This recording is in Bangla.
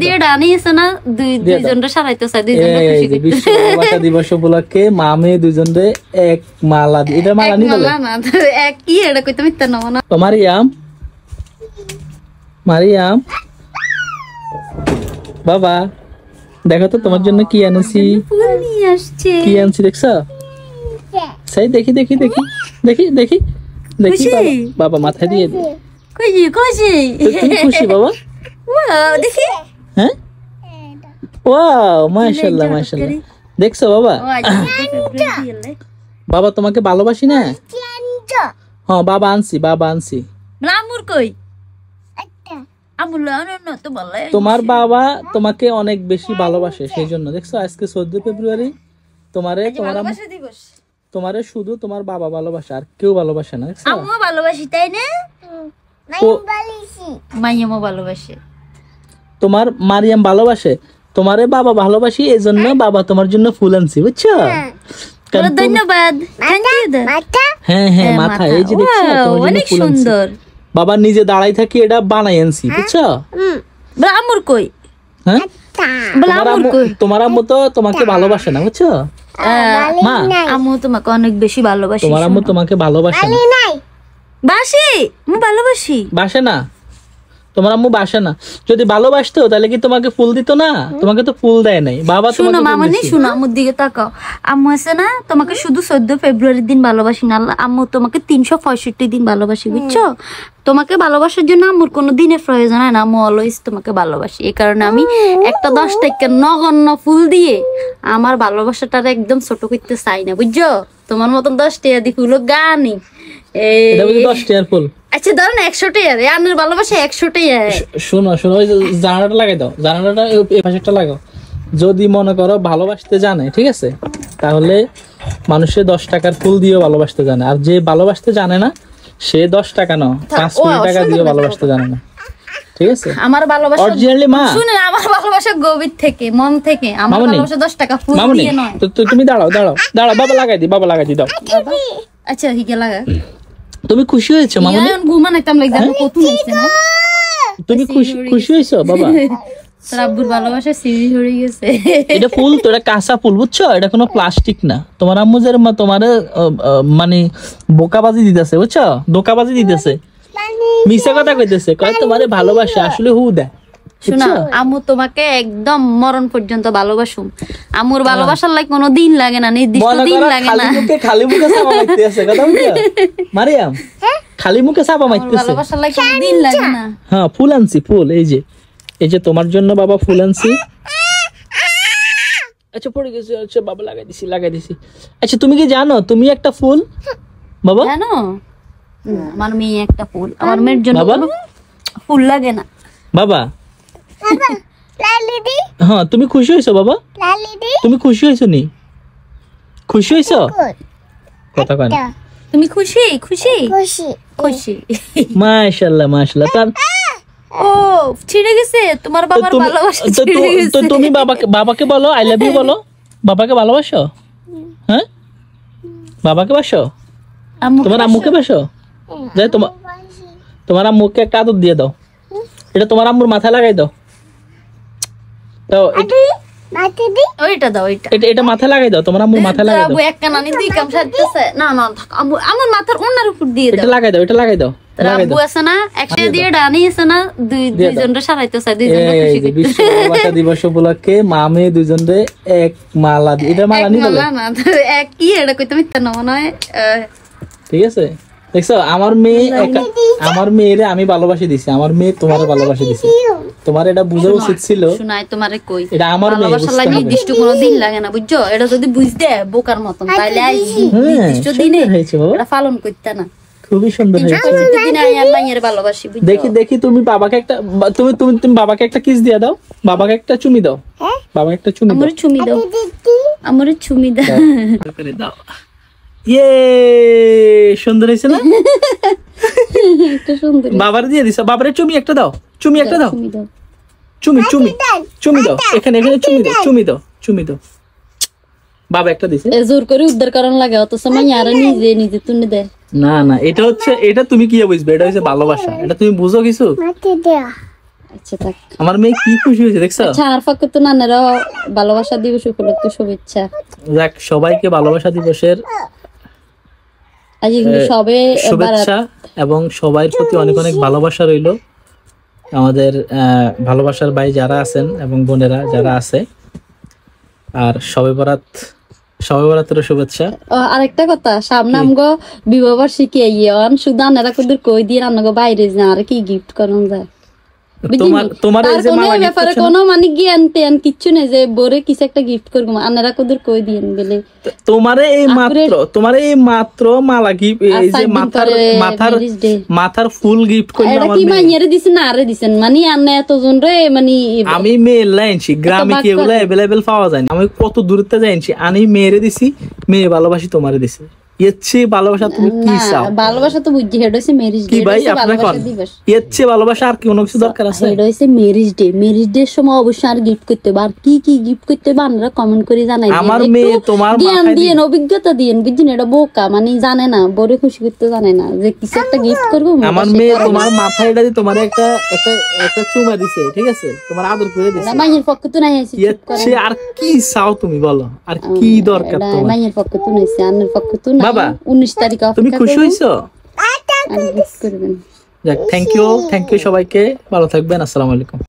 দিয়ে ডানি আছে না দুইজনরে সারাইতে চাই দুইজনরে খুশি করতে। বিশ্ব ভালোবাসা দিবস উপলক্ষে মা মেয়ে দুইজনরে এক মালা দি। এটা মালা নি বলে না এক কি এটা কইতে মিথ্যা না না। তো মারিয়াম মারিয়াম বাবা দেখো তো তোমার জন্য কি আনছি। ফুল নিয়ে আসছে। কি আনছি দেখছো? সেই দেখি দেখি দেখি দেখি দেখি দেখি বাবা মাথায় দিয়ে দে। খুশি খুশি তুমি খুশি বাবা? ওয়াও দেখি। হ্যাঁ ওয়াও মাশাআল্লাহ মাশাআল্লাহ। দেখছো বাবা? বাবা তোমাকে ভালোবাসি না? হ্যাঁ বাবা আনছি বাবা আনছি। আমুর কই? আমুর না তো বলে তোমার বাবা তোমাকে অনেক বেশি ভালোবাসে সেই জন্য। দেখছো আজকে 14 ফেব্রুয়ারি তোমারে তোমারে শুধু তোমার বাবা ভালোবাসে আর কেউ ভালোবাসে না। দেখছো আমিও ভালোবাসি তাই না? মাইয়ামও ভালোবাসে। তোমার মারিয়াম ভালোবাসে তোমারে বাবা ভালোবাসি এই জন্য বাবা তোমার জন্য ফুল আনছি বুঝছো? ধন্যবাদ। হ্যাঁ হ্যাঁ মাথা এই যে দেখছো অনেক সুন্দর। বাবা নিজে দাঁড়াই থাকি এটা বানাই আনছি বুঝছো? আমুর কই? হ্যাঁ তোমার আম্মু তো তোমাকে ভালোবাসে না বুঝছো? মা আম্মু তোমাকে অনেক বেশি ভালোবাসে। তোমার আম্মু তোমাকে ভালোবাসে না। বাসি আমি ভালোবাসি। বাসে না তোমার আম্মু বাসে না। যদি ভালোবাসতো তাহলে কি তোমাকে ফুল দিত না? তোমাকে তো ফুল দেয় নাই বাবা। শুনো মামনি শুনো আম্মুর দিকে তাকাও। আম্মু আছে না তোমাকে শুধু 14 ফেব্রুয়ারির দিন ভালোবাসি না, আম্মু তোমাকে 365 দিন ভালোবাসি বুঝছো? তোমাকে ভালোবাসার জন্য আম্মুর কোনো দিনের প্রয়োজন হয় না। আম্মু অলওয়েজ তোমাকে ভালোবাসি। এই কারণে আমি একটা 10 টাকা নগণ্য ফুল দিয়ে আমার ভালোবাসাটার একদম ছোট করতে চাই না বুঝছো? তোমার মতন 10 টাকা দিয়ে ফুল গানি এটা বুঝি 10 টাকার ফুল। আচ্ছা ধরো না 100 টাকা আন্নার ভালোবাসা 100 টাকা। শোনো শোনো ওই জানালাটা লাগাই দাও, জানালাটা এই পাশেরটা লাগাও। যদি মনে করো ভালোবাসতে জানে ঠিক আছে তাহলে মানুষে 10 টাকার ফুল দিয়ে ভালোবাসতে জানে। আর যে ভালোবাসতে জানে না সে 10 টাকা না 5 কোটি টাকা দিয়ে ভালোবাসতে জানে না। ঠিক আছে আমার ভালোবাসা অরিজিনালি মা শুনে আমার ভালোবাসা গভীর থেকে মন থেকে আমার ভালোবাসা 10 টাকা ফুল দিয়ে নয়। তো তুমি দাঁড়াও দাঁড়াও দাঁড়াও বাবা লাগাই দি বাবা লাগাই দি দাও। আচ্ছা হিকে লাগা। তুমি খুশি হয়েছো মামুনি? আমি ঘুমান একদম লাগা কত হইছে না? তুমি খুশি হয়েছো বাবা? তোর আব্বুর ভালোবাসা সিঁড়ি হয়ে গেছে। এটা ফুল তো এটা কাঁচা ফুল বুঝছো? এটা কোনো প্লাস্টিক না। তোমার আম্মু যে তোমার মানে বোকাবাজি দিতেছে বুঝছো? ধোকাবাজি দিতেছে মিছা কথা কইতেছে কয় তোমারে ভালোবাসে আসলে হু দেয়। শোনা আম্মু তোমাকে একদম মরণ পর্যন্ত ভালোবাসুম। আম্মুর ভালোবাসার লাগে কোনো দিন লাগে না, নির্দিষ্ট দিন লাগে না। খালি মুখে চাপা মারতেছে কথা বুঝছো মারিয়াম? খালি মুখে চাপা মারতেছে ভালোবাসার লাগে কোনো দিন লাগে না। হ্যাঁ ফুল আনছি ফুল এই যে তোমার জন্য বাবা ফুল আনছি। আচ্ছা পড়ে গেছে। আচ্ছা বাবা লাগাই দিছি। আচ্ছা তুমি কি জানো তুমি একটা ফুল বাবা? জানো আমার মেয়ে একটা ফুল। আমার মেয়ের জন্য ফুল লাগে না বাবা। হ্যাঁ তুমি খুশি হয়েছো বাবা? তুমি খুশি হয়েছো নি? খুশি হয়েছো কথা কয় না? তুমি খুশি খুশি খুশি খুশি মাশাআল্লাহ মাশাআল্লাহ। তার ও ছিড়ে গেছে তোমার বাবার ভালোবাসা ছিড়ে গেছে। তো তুমি বাবাকে বলো আই লাভ ইউ বলো। বাবাকে ভালোবাসো? হ্যাঁ বাবাকে বাসো? তোমার আম্মুকে বাসো? যাই তোমার আম্মুকে একটা আদর দিয়ে দাও। এটা তোমার আম্মুর মাথায় লাগাই দাও। দাও ওইটা দাও ওইটা এটা মাথায় লাগাই দাও। তোমার আম্মুর মাথায় লাগাই দাও। আব্বু এক কানানি দুই কাম সাজতেছে না না আম্মু আমার মাথার ওনার উপর দিয়ে দাও। এটা লাগাই দাও আব্বু আছে না একটা দিয়ে ডানি আছে না দুইজনরে সারাইতে চাই দুইজনরে খুশি করতে। বিশ্ব ভালোবাসা দিবস উপলক্ষে মা মেয়ে দুইজনরে এক মালা দি। এটা মালা নি বলে না এক কি এটা কইতে মিথ্যা না মনে হয়। ঠিক আছে দেখছো আমার মেয়েরে আমি ভালোবাসি দিছি। আমার মেয়ে তোমারে ভালোবাসি দিছে। তোমার এটা বোঝা উচিত ছিল। শোনাই তোমারে কই এটা আমার মেয়ে ভালোবাসা লাগে নির্দিষ্ট কোনো দিন লাগে না বুঝছো? এটা যদি বুঝতে বোকার মতন তাইলে নির্দিষ্ট দিনে এটা পালন করতে না। খুবই সুন্দর হয়েছে। দেখি তুমি বাবাকে একটা তুমি বাবাকে একটা কিস দিয়ে দাও। বাবাকে একটা চুমি দাও। বাবাকে একটা চুমি দাও। আমারে চুমি দাও করে দাও। ইয়ে সুন্দর হয়েছে না? বাবার দিয়ে দিছো। বাবারে চুমি একটা দাও। চুমি একটা দাও। চুমি দাও। এখানে চুমি দাও। বাবা একটা দিছে। জোর করে উদ্ধার করার লাগে অথচ মাইয়ারা নিজে তুলে দেয়। না এটা হচ্ছে এটা তুমি কি বুঝবে? এটা হচ্ছে ভালোবাসা। এটা তুমি বুঝো কিছু? আচ্ছা থাক। আমার মেয়ে কি খুশি হয়েছে দেখছো? আচ্ছা আর পক্ষ তো নানারা ভালোবাসা দিবস উপলক্ষে শুভেচ্ছা। যাক, সবাইকে ভালোবাসা দিবসের আজ কিন্তু সবে শুভেচ্ছা এবং সবার প্রতি অনেক অনেক ভালোবাসা রইলো। আমাদের ভালোবাসার ভাই যারা আছেন এবং বোনেরা যারা আছে, আর সবে বরাতের শুভেচ্ছা। আরেকটা কথা, সামনে আমগো বিবাহ বার্ষিকী আইয়ন, শুধু আনারা কুদুর কই দিয়ে আমগো বাইরে যা আর কি গিফট করন যায়। তোমার এই যে মালা ব্যাপারে কোনো মানে জ্ঞান টেন কিচ্ছু নেই যে বরে কিছু একটা গিফট করবো, আনারা কুদুর কই দিয়েন গেলে তোমারে এই মাত্র মালা গিফট, এই যে মাথার ফুল গিফট করলাম। এটা কি মাইয়ারে দিছেন না আরে দিছেন? মানে আন্না এতজন রে মানে আমি মেয়ের লাইনছি, গ্রামে কি এগুলো अवेलेबल পাওয়া যায় না। আমি কত দূরতে যাইছি, আমি মেয়েরে দিছি, মেয়ে ভালোবাসি তোমারে দিছি। এচ্ছে ভালোবাসা তুমি কি চাও? ভালোবাসা তো বুঝছি, এটা হচ্ছে ম্যারেজ ডে। কি ভাই আপনি কোন এচ্ছে ভালোবাসা আর কি কোনো কিছু দরকার আছে? এটা হচ্ছে ম্যারেজ ডে। ম্যারেজ ডে এর সময় অবশ্যই আর গিফট করতে হবে। আর কি কি গিফট করতে হবে আপনারা কমেন্ট করে জানাই। আমার মেয়ে তোমার জ্ঞান দিয়েন, অভিজ্ঞতা দিয়েন, বুঝছেন? এটা বোকা মানে জানে না, বড় খুশি করতে জানে না যে কিছু একটা গিফট করবো। আমার মেয়ে তোমার মাথায় এটা দিয়ে তোমার একটা চুমা দিছে, ঠিক আছে? তোমার আদর করে দিছে। মাইয়ের পক্ষ তো নাই আছে, এচ্ছে আর কি চাও তুমি বলো? আর কি দরকার তোমার? মাইয়ের পক্ষ তো নাইছে, আন্নের পক্ষ তো না। বাবা 19 তারিখ তুমি খুশি হইছো? আর গিফট করবেন। যাক, থ্যাংক ইউ সবাইকে, ভালো থাকবেন, আসসালামু আলাইকুম।